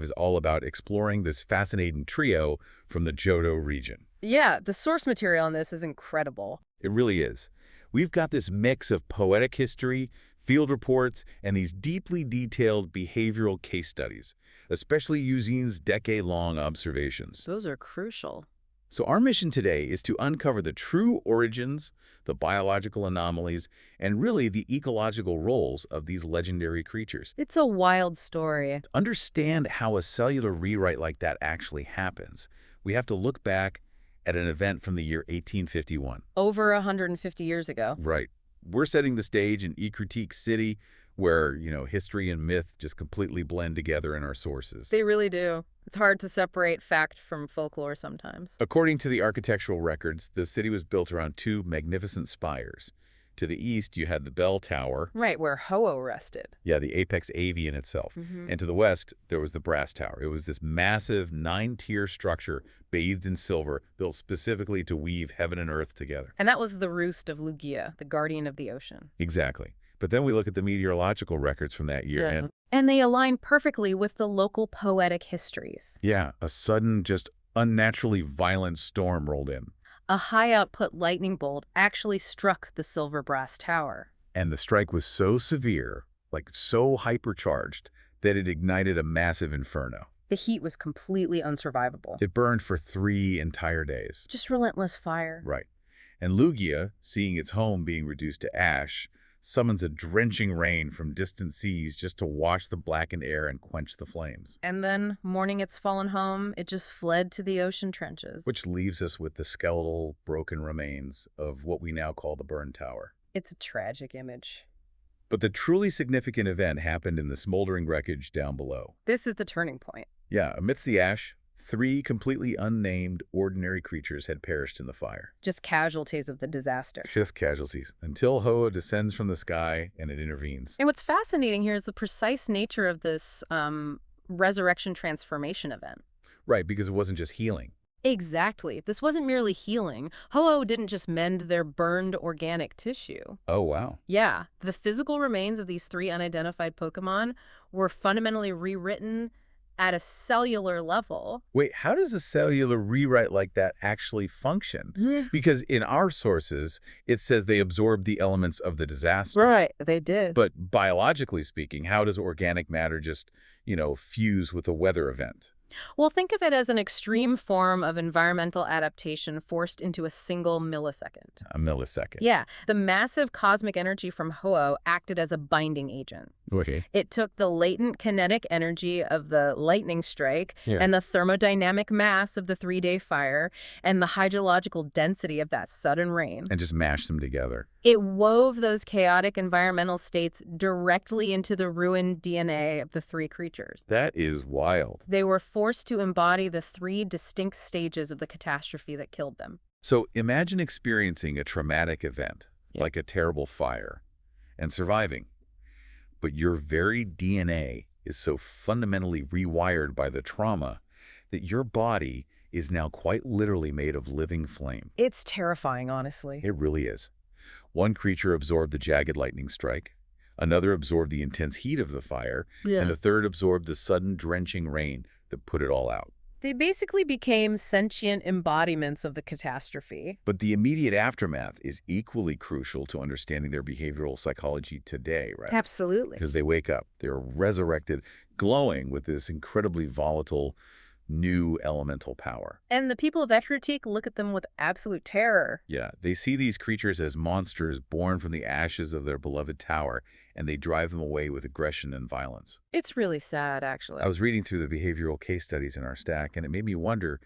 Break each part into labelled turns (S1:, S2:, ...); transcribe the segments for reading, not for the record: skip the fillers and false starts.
S1: is all about exploring this fascinating trio from the Johto region.
S2: Yeah, the source material on this is incredible.
S1: It really is. We've got this mix of poetic history, field reports, and these deeply detailed behavioral case studies, especially Eusine's decade-long observations.
S2: Those are crucial.
S1: So our mission today is to uncover the true origins, the biological anomalies, and really the ecological roles of these legendary creatures.
S2: It's a wild story.
S1: To understand how a cellular rewrite like that actually happens, we have to look back at an event from the year 1851.
S2: Over 150 years ago.
S1: Right. We're setting the stage in Ecruteak City, where, history and myth just completely blend together in our sources.
S2: They really do. It's hard to separate fact from folklore sometimes.
S1: According to the architectural records, the city was built around two magnificent spires. To the east, you had the bell tower.
S2: Right, where Ho-Oh rested.
S1: Yeah, the apex avian itself. And to the west, there was the brass tower. It was this massive 9-tier structure bathed in silver, built specifically to weave heaven and earth together.
S2: And that was the roost of Lugia, the guardian of the ocean.
S1: Exactly. But then we look at the meteorological records from that year,
S2: and they align perfectly with the local poetic histories.
S1: Yeah, a sudden, just unnaturally violent storm rolled in.
S2: A high-output lightning bolt actually struck the silver brass tower.
S1: And the strike was so severe, so hypercharged, that it ignited a massive inferno.
S2: The heat was completely unsurvivable.
S1: It burned for 3 entire days.
S2: Just relentless fire.
S1: Right. And Lugia, seeing its home being reduced to ash, summons a drenching rain from distant seas just to wash the blackened air and quench the flames.
S2: And then, mourning its fallen home, it just fled to the ocean trenches.
S1: Which leaves us with the skeletal, broken remains of what we now call the burned tower.
S2: It's a tragic image.
S1: But the truly significant event happened in the smoldering wreckage down below.
S2: This is the turning point.
S1: Yeah, amidst the ash, 3 completely unnamed, ordinary creatures had perished in the fire.
S2: Just casualties of the disaster.
S1: Just casualties, until Ho-Oh descends from the sky and it intervenes.
S2: And what's fascinating here is the precise nature of this resurrection transformation event.
S1: Right, because it wasn't just healing.
S2: Exactly. This wasn't merely healing. Ho-Oh didn't just mend their burned organic tissue.
S1: Oh, wow.
S2: Yeah, the physical remains of these 3 unidentified Pokémon were fundamentally rewritten at a cellular level.
S1: Wait, how does a cellular rewrite like that actually function? Because in our sources, it says they absorbed the elements of the disaster.
S2: Right, they did.
S1: But biologically speaking, how does organic matter just, fuse with a weather event?
S2: Well, think of it as an extreme form of environmental adaptation forced into a single millisecond.
S1: A millisecond.
S2: Yeah, the massive cosmic energy from Ho-Oh acted as a binding agent.
S1: Okay.
S2: It took the latent kinetic energy of the lightning strike and the thermodynamic mass of the 3-day fire and the hydrological density of that sudden rain.
S1: And just mashed them together.
S2: It wove those chaotic environmental states directly into the ruined DNA of the 3 creatures.
S1: That is wild.
S2: They were forced to embody the 3 distinct stages of the catastrophe that killed them.
S1: So imagine experiencing a traumatic event, like a terrible fire, and surviving. But your very DNA is so fundamentally rewired by the trauma that your body is now quite literally made of living flame.
S2: It's terrifying, honestly.
S1: It really is. One creature absorbed the jagged lightning strike, another absorbed the intense heat of the fire, and the third absorbed the sudden drenching rain that put it all out.
S2: They basically became sentient embodiments of the catastrophe.
S1: But the immediate aftermath is equally crucial to understanding their behavioral psychology today, right?
S2: Absolutely.
S1: Because they wake up, they're resurrected, glowing with this incredibly volatile, new elemental power.
S2: And the people of Ecruteak look at them with absolute terror.
S1: Yeah, they see these creatures as monsters born from the ashes of their beloved tower, and they drive them away with aggression and violence.
S2: It's really sad, actually.
S1: I was reading through the behavioral case studies in our stack, and it made me wonder,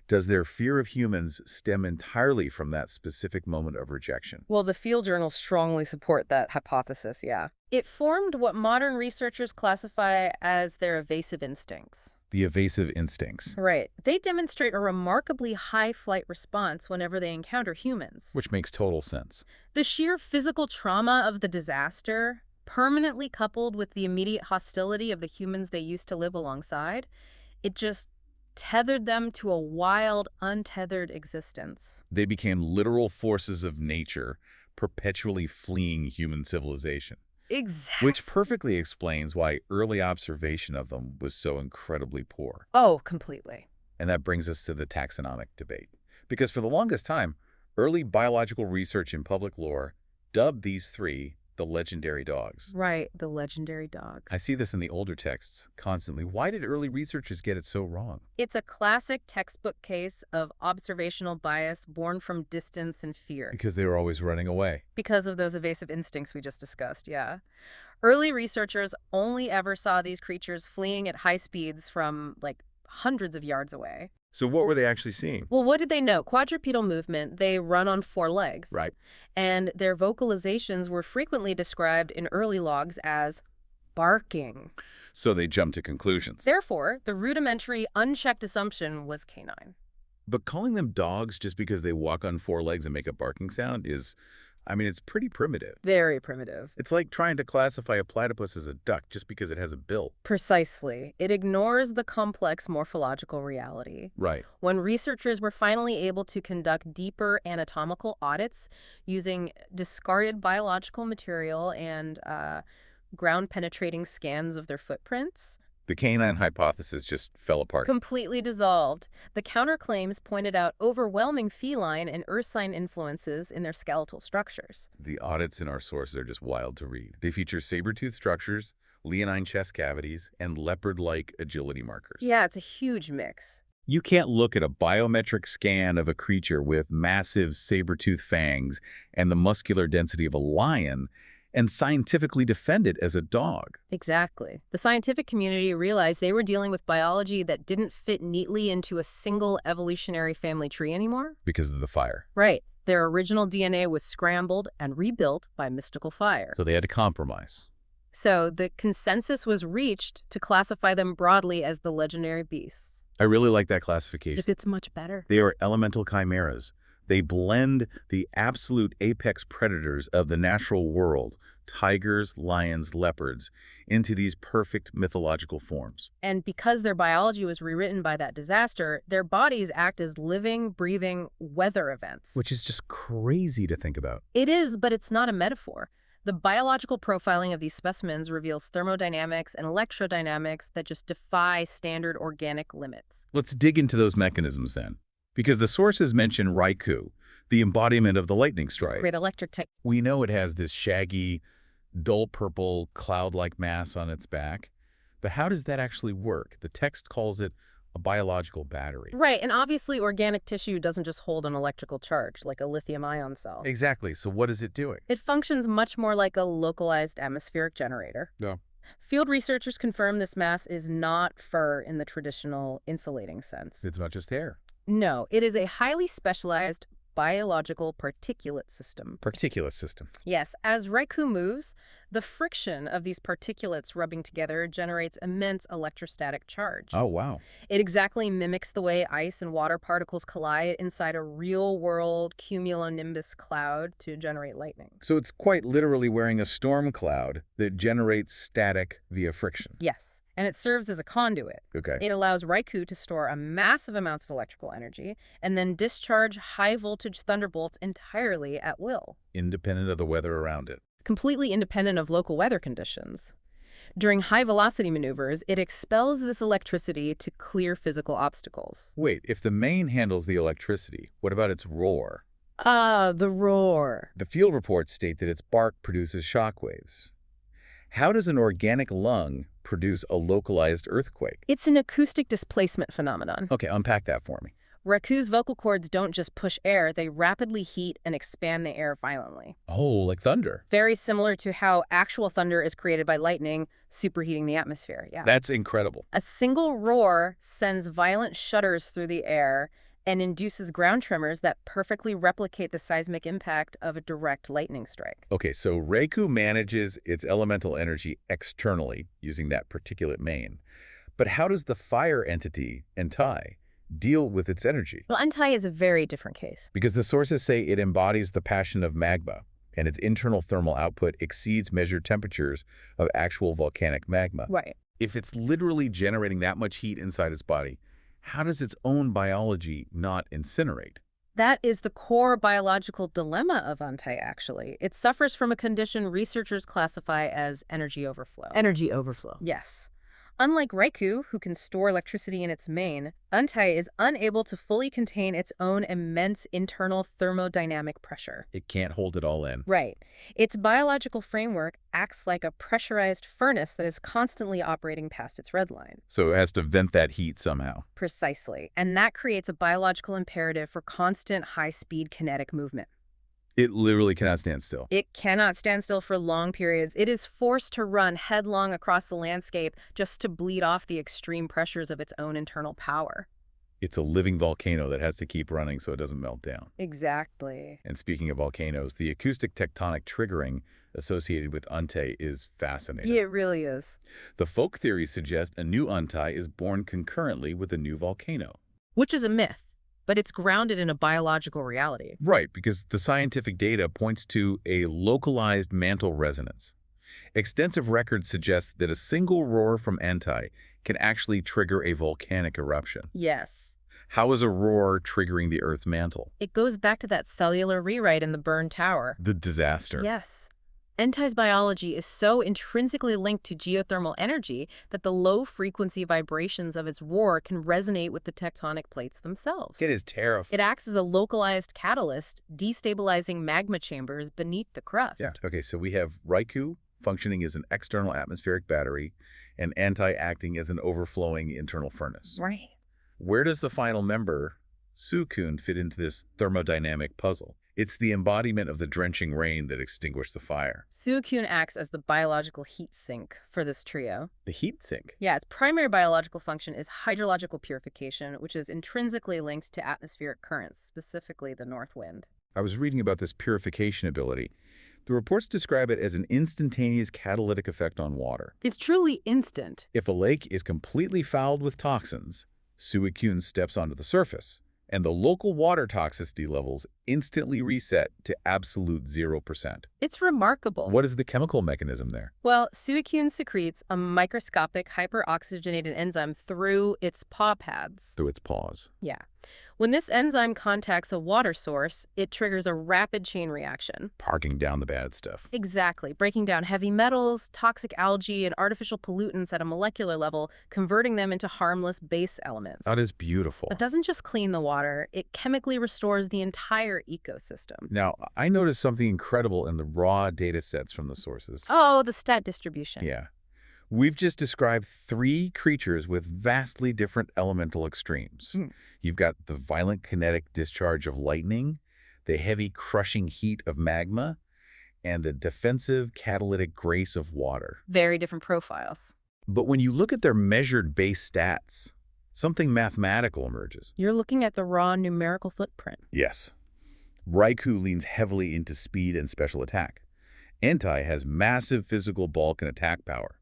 S1: does their fear of humans stem entirely from that specific moment of rejection?
S2: Well, the field journals strongly support that hypothesis, yeah. It formed what modern researchers classify as their evasive instincts.
S1: The evasive instincts.
S2: Right. They demonstrate a remarkably high flight response whenever they encounter humans.
S1: Which makes total sense.
S2: The sheer physical trauma of the disaster, permanently coupled with the immediate hostility of the humans they used to live alongside, it just tethered them to a wild, untethered existence.
S1: They became literal forces of nature, perpetually fleeing human civilization. which
S2: Exactly.
S1: perfectly explains why early observation of them was so incredibly poor.
S2: Oh, completely.
S1: And that brings us to the taxonomic debate. Because for the longest time, early biological research in public lore dubbed these three the legendary dogs.
S2: Right, the legendary dogs.
S1: I see this in the older texts constantly. Why did early researchers get it so wrong?
S2: It's a classic textbook case of observational bias born from distance and fear.
S1: Because they were always running away.
S2: Because of those evasive instincts we just discussed, yeah. Early researchers only ever saw these creatures fleeing at high speeds from, like, hundreds of yards away.
S1: So what were they actually seeing?
S2: Well, what did they know? Quadrupedal movement, they run on 4 legs.
S1: Right.
S2: And their vocalizations were frequently described in early logs as barking.
S1: So they jumped to conclusions.
S2: Therefore, the rudimentary, unchecked assumption was canine.
S1: But calling them dogs just because they walk on 4 legs and make a barking sound is, it's pretty primitive.
S2: Very primitive.
S1: It's like trying to classify a platypus as a duck just because it has a bill.
S2: Precisely. It ignores the complex morphological reality.
S1: Right.
S2: When researchers were finally able to conduct deeper anatomical audits using discarded biological material and ground-penetrating scans of their footprints,
S1: The canine hypothesis just fell apart.
S2: completely dissolved. The counterclaims pointed out overwhelming feline and ursine influences in their skeletal structures.
S1: The audits in our sources are just wild to read. They feature sabertooth structures, leonine chest cavities, and leopard-like agility markers.
S2: Yeah, it's a huge mix.
S1: You can't look at a biometric scan of a creature with massive saber-tooth fangs and the muscular density of a lion and scientifically defend it as a dog.
S2: Exactly. The scientific community realized they were dealing with biology that didn't fit neatly into a single evolutionary family tree anymore.
S1: Because of the fire.
S2: Right. Their original DNA was scrambled and rebuilt by mystical fire.
S1: So they had to compromise.
S2: So the consensus was reached to classify them broadly as the legendary beasts.
S1: I really like that classification.
S2: If it's much better.
S1: They are elemental chimeras. They blend the absolute apex predators of the natural world, tigers, lions, leopards, into these perfect mythological forms.
S2: And because their biology was rewritten by that disaster, their bodies act as living, breathing weather events.
S1: Which is just crazy to think about.
S2: It is, but it's not a metaphor. The biological profiling of these specimens reveals thermodynamics and electrodynamics that just defy standard organic limits.
S1: Let's dig into those mechanisms then. Because the sources mention Raikou, the embodiment of the lightning strike.
S2: Great electric tech.
S1: We know it has this shaggy, dull purple, cloud-like mass on its back. But how does that actually work? The text calls it a biological battery.
S2: Right, and obviously organic tissue doesn't just hold an electrical charge like a lithium-ion cell.
S1: Exactly. So what is it doing?
S2: It functions much more like a localized atmospheric generator.
S1: Yeah.
S2: Field researchers confirm this mass is not fur in the traditional insulating sense.
S1: It's not just hair.
S2: No, it is a highly specialized biological particulate system.
S1: Particulate system.
S2: Yes, as Raikou moves, the friction of these particulates rubbing together generates immense electrostatic charge.
S1: Oh, wow.
S2: It exactly mimics the way ice and water particles collide inside a real-world cumulonimbus cloud to generate lightning.
S1: So it's quite literally wearing a storm cloud that generates static via friction.
S2: Yes, and it serves as a conduit.
S1: Okay.
S2: It allows Raikou to store a massive amounts of electrical energy and then discharge high-voltage thunderbolts entirely at will.
S1: Independent of the weather around it.
S2: Completely independent of local weather conditions. During high-velocity maneuvers, it expels this electricity to clear physical obstacles.
S1: Wait, if the main handles the electricity, what about its roar?
S2: Ah, the roar.
S1: The field reports state that its bark produces shockwaves. How does an organic lung produce a localized earthquake?
S2: It's an acoustic displacement phenomenon.
S1: Okay, unpack that for me.
S2: Raikou's vocal cords don't just push air, they rapidly heat and expand the air violently.
S1: Oh, like thunder.
S2: Very similar to how actual thunder is created by lightning superheating the atmosphere, yeah.
S1: That's incredible.
S2: A single roar sends violent shudders through the air and induces ground tremors that perfectly replicate the seismic impact of a direct lightning strike.
S1: Okay, so Raikou manages its elemental energy externally using that particulate mane. But how does the fire entity, Entei, deal with its energy?
S2: Well, Entei is a very different case.
S1: Because the sources say it embodies the passion of magma, and its internal thermal output exceeds measured temperatures of actual volcanic magma.
S2: Right.
S1: If it's literally generating that much heat inside its body, how does its own biology not incinerate?
S2: That is the core biological dilemma of Entei, actually. It suffers from a condition researchers classify as energy overflow.
S3: Energy overflow.
S2: Yes. Unlike Raikou, who can store electricity in its mane, Entei is unable to fully contain its own immense internal thermodynamic pressure.
S1: It can't hold it all in.
S2: Right. Its biological framework acts like a pressurized furnace that is constantly operating past its red line.
S1: So it has to vent that heat somehow.
S2: Precisely. And that creates a biological imperative for constant high-speed kinetic movement.
S1: It literally cannot stand still.
S2: It cannot stand still for long periods. It is forced to run headlong across the landscape just to bleed off the extreme pressures of its own internal power.
S1: It's a living volcano that has to keep running so it doesn't melt down.
S2: Exactly.
S1: And speaking of volcanoes, the acoustic tectonic triggering associated with Entei is fascinating.
S2: Yeah, it really is.
S1: The folk theories suggest a new Entei is born concurrently with a new volcano.
S2: Which is a myth, but it's grounded in a biological reality.
S1: Right, because the scientific data points to a localized mantle resonance. Extensive records suggest that a single roar from Entei can actually trigger a volcanic eruption.
S2: Yes.
S1: How is a roar triggering the Earth's mantle?
S2: It goes back to that cellular rewrite in the burned tower.
S1: The disaster.
S2: Yes. Entei's biology is so intrinsically linked to geothermal energy that the low-frequency vibrations of its roar can resonate with the tectonic plates themselves.
S1: It is terrifying.
S2: It acts as a localized catalyst, destabilizing magma chambers beneath the crust.
S1: Yeah. Okay, so we have Raikou functioning as an external atmospheric battery and Entei acting as an overflowing internal furnace.
S2: Right.
S1: Where does the final member, Suicune, fit into this thermodynamic puzzle? It's the embodiment of the drenching rain that extinguished the fire.
S2: Suicune acts as the biological heat sink for this trio.
S1: The heat sink.
S2: Yeah, its primary biological function is hydrological purification, which is intrinsically linked to atmospheric currents, specifically the north wind.
S1: I was reading about this purification ability. The reports describe it as an instantaneous catalytic effect on water.
S2: It's truly instant.
S1: If a lake is completely fouled with toxins, Suicune steps onto the surface, and the local water toxicity levels instantly reset to absolute 0%.
S2: It's remarkable.
S1: What is the chemical mechanism there?
S2: Well, Suicune secretes a microscopic hyperoxygenated enzyme through its paw pads.
S1: Through its paws.
S2: Yeah. When this enzyme contacts a water source, it triggers a rapid chain reaction.
S1: Parking down the bad stuff.
S2: Exactly, breaking down heavy metals, toxic algae, and artificial pollutants at a molecular level, converting them into harmless base elements.
S1: That is beautiful.
S2: It doesn't just clean the water, it chemically restores the entire ecosystem.
S1: Now, I noticed something incredible in the raw data sets from the sources.
S2: Oh, the stat distribution.
S1: Yeah. We've just described 3 creatures with vastly different elemental extremes. You've got the violent kinetic discharge of lightning, the heavy crushing heat of magma, and the defensive catalytic grace of water.
S2: Very different profiles.
S1: But when you look at their measured base stats, something mathematical emerges.
S2: You're looking at the raw numerical footprint.
S1: Yes. Raikou leans heavily into speed and special attack. Entei has massive physical bulk and attack power.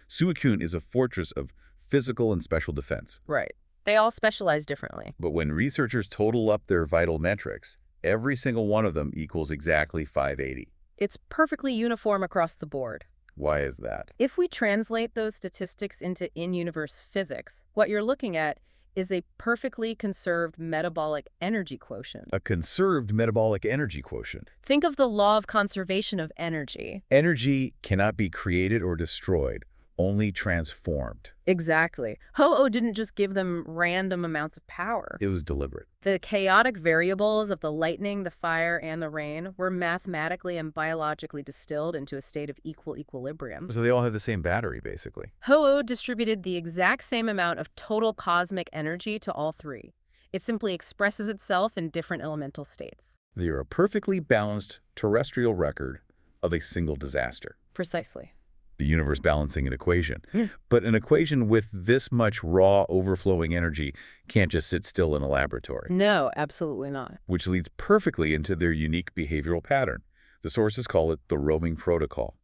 S1: Suicune is a fortress of physical and special defense.
S2: Right. They all specialize differently.
S1: But when researchers total up their vital metrics, every single one of them equals exactly 580.
S2: It's perfectly uniform across the board.
S1: Why is that?
S2: If we translate those statistics into in-universe physics, what you're looking at is a perfectly conserved metabolic energy quotient.
S1: A conserved metabolic energy quotient.
S2: Think of the law of conservation of energy.
S1: Energy cannot be created or destroyed, only transformed.
S2: Exactly. Ho-Oh didn't just give them random amounts of power.
S1: It was deliberate.
S2: The chaotic variables of the lightning, the fire, and the rain were mathematically and biologically distilled into a state of equal equilibrium.
S1: So they all have the same battery, basically.
S2: Ho-Oh distributed the exact same amount of total cosmic energy to all 3. It simply expresses itself in different elemental states.
S1: They are a perfectly balanced terrestrial record of a single disaster.
S2: Precisely.
S1: The universe balancing an equation. But an equation with this much raw overflowing energy can't just sit still in a laboratory.
S2: No, absolutely not.
S1: Which leads perfectly into their unique behavioral pattern. The sources call it the roaming protocol.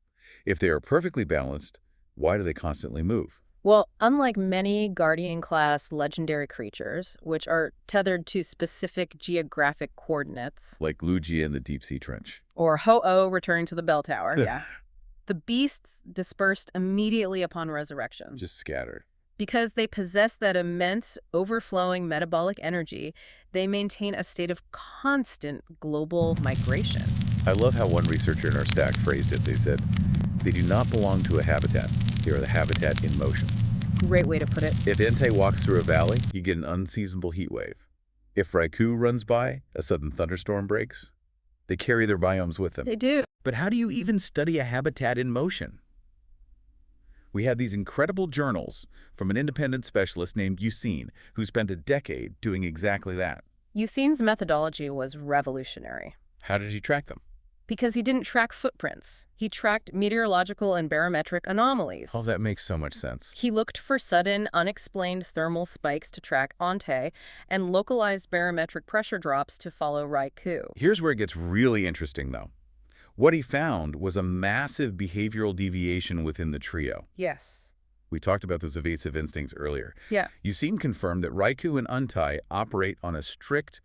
S1: If they are perfectly balanced, why do they constantly move?
S2: Well, unlike many Guardian-class legendary creatures, which are tethered to specific geographic coordinates,
S1: like Lugia in the deep sea trench.
S2: Or Ho-Oh returning to the bell tower, yeah. The beasts dispersed immediately upon resurrection.
S1: Just scattered.
S2: Because they possess that immense, overflowing metabolic energy, they maintain a state of constant global migration.
S1: I love how one researcher in our stack phrased it. They said, they do not belong to a habitat. They are the habitat in motion.
S2: It's a great way to put it.
S1: If Entei walks through a valley, you get an unseasonable heat wave. If Raikou runs by, a sudden thunderstorm breaks. They carry their biomes with them.
S2: They do.
S1: But how do you even study a habitat in motion? We had these incredible journals from an independent specialist named Eusine, who spent a decade doing exactly that.
S2: Eusine's methodology was revolutionary.
S1: How did he track them?
S2: Because he didn't track footprints. He tracked meteorological and barometric anomalies.
S1: Oh, that makes so much sense.
S2: He looked for sudden, unexplained thermal spikes to track Entei and localized barometric pressure drops to follow Raikou.
S1: Here's where it gets really interesting, though. What he found was a massive behavioral deviation within the trio.
S2: Yes.
S1: We talked about those evasive instincts earlier.
S2: Yeah.
S1: Eusine confirmed that Raikou and Entei operate on a strict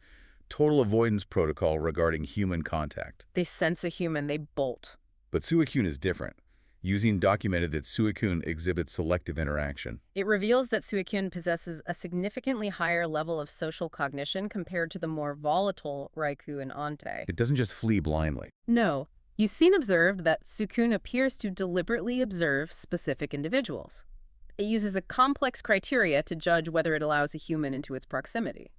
S1: total avoidance protocol regarding human contact.
S2: They sense a human, they bolt.
S1: But Suicune is different. Eusine documented that Suicune exhibits selective interaction.
S2: It reveals that Suicune possesses a significantly higher level of social cognition compared to the more volatile Raikou and Entei.
S1: It doesn't just flee blindly.
S2: No. Eusine observed that Suicune appears to deliberately observe specific individuals. It uses a complex criteria to judge whether it allows a human into its proximity.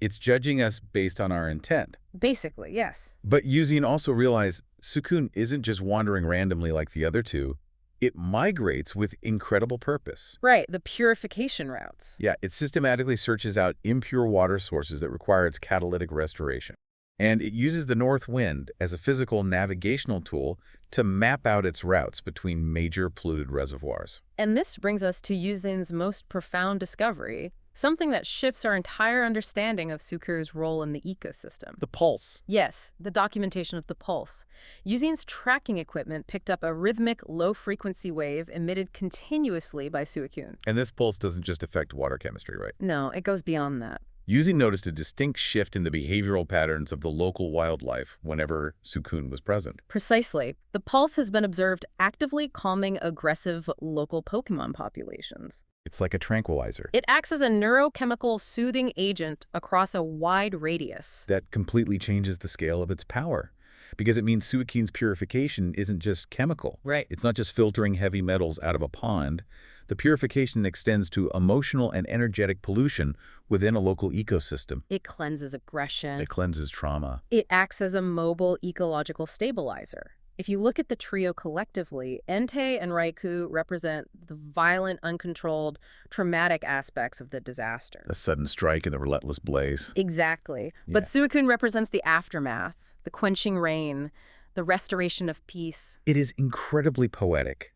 S1: It's judging us based on our intent.
S2: Basically, yes.
S1: But Eusine also realized Suicune isn't just wandering randomly like the other two. It migrates with incredible purpose.
S2: Right, the purification routes.
S1: Yeah, it systematically searches out impure water sources that require its catalytic restoration. And it uses the north wind as a physical navigational tool to map out its routes between major polluted reservoirs.
S2: And this brings us to Eusine's most profound discovery, something that shifts our entire understanding of Suicune's role in the ecosystem.
S1: The pulse.
S2: Yes, the documentation of the pulse. Eusine's tracking equipment picked up a rhythmic, low-frequency wave emitted continuously by Suicune.
S1: And this pulse doesn't just affect water chemistry, right?
S2: No, it goes beyond that.
S1: Eusine noticed a distinct shift in the behavioral patterns of the local wildlife whenever Suicune was present.
S2: Precisely. The pulse has been observed actively calming aggressive local Pokémon populations.
S1: It's like a tranquilizer.
S2: It acts as a neurochemical soothing agent across a wide radius.
S1: That completely changes the scale of its power, because it means Suicune's purification isn't just chemical.
S2: Right.
S1: It's not just filtering heavy metals out of a pond. The purification extends to emotional and energetic pollution within a local ecosystem.
S2: It cleanses aggression.
S1: It cleanses trauma.
S2: It acts as a mobile ecological stabilizer. If you look at the trio collectively, Entei and Raikou represent the violent, uncontrolled, traumatic aspects of the disaster.
S1: A sudden strike and the relentless blaze.
S2: Exactly. But Suicune represents the aftermath, the quenching rain, the restoration of peace.
S1: It is incredibly poetic.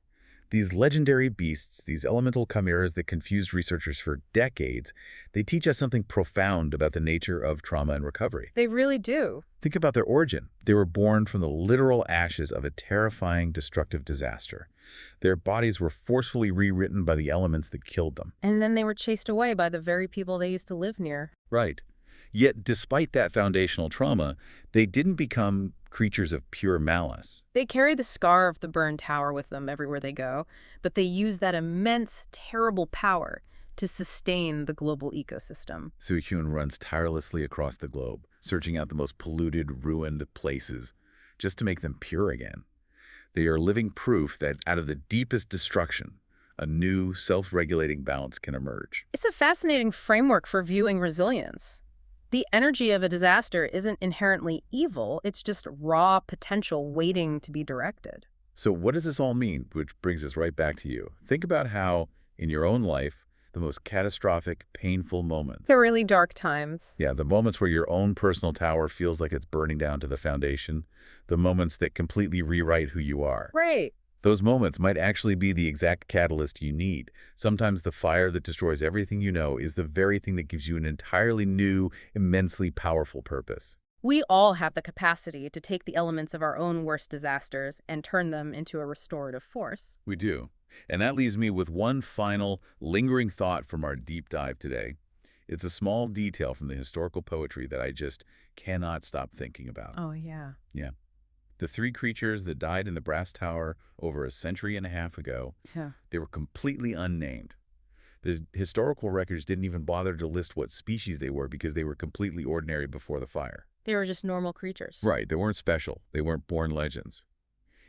S1: These legendary beasts, these elemental chimeras that confused researchers for decades, they teach us something profound about the nature of trauma and recovery.
S2: They really do.
S1: Think about their origin. They were born from the literal ashes of a terrifying, destructive disaster. Their bodies were forcefully rewritten by the elements that killed them.
S2: And then they were chased away by the very people they used to live near.
S1: Right. Yet, despite that foundational trauma, they didn't become creatures of pure malice.
S2: They carry the scar of the burned tower with them everywhere they go, but they use that immense, terrible power to sustain the global ecosystem.
S1: Suicune runs tirelessly across the globe, searching out the most polluted, ruined places, just to make them pure again. They are living proof that out of the deepest destruction, a new, self-regulating balance can emerge.
S2: It's a fascinating framework for viewing resilience. The energy of a disaster isn't inherently evil, it's just raw potential waiting to be directed.
S1: So what does this all mean? Which brings us right back to you. Think about how, in your own life, the most catastrophic, painful moments.
S2: The really dark times.
S1: Yeah, the moments where your own personal tower feels like it's burning down to the foundation. The moments that completely rewrite who you are.
S2: Right.
S1: Those moments might actually be the exact catalyst you need. Sometimes the fire that destroys everything you know is the very thing that gives you an entirely new, immensely powerful purpose.
S2: We all have the capacity to take the elements of our own worst disasters and turn them into a restorative force.
S1: We do. And that leaves me with one final, lingering thought from our deep dive today. It's a small detail from the historical poetry that I just cannot stop thinking about.
S2: Oh, yeah.
S1: Yeah. The three creatures that died in the Brass Tower over a century and a half ago,
S2: Yeah.
S1: they were completely unnamed. The historical records didn't even bother to list what species they were because they were completely ordinary before the fire.
S2: They were just normal creatures.
S1: Right, they weren't special. They weren't born legends.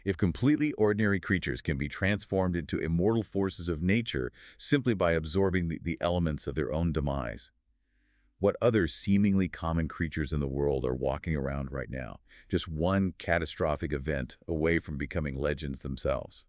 S1: If completely ordinary creatures can be transformed into immortal forces of nature simply by absorbing the elements of their own demise, what other seemingly common creatures in the world are walking around right now, just one catastrophic event away from becoming legends themselves?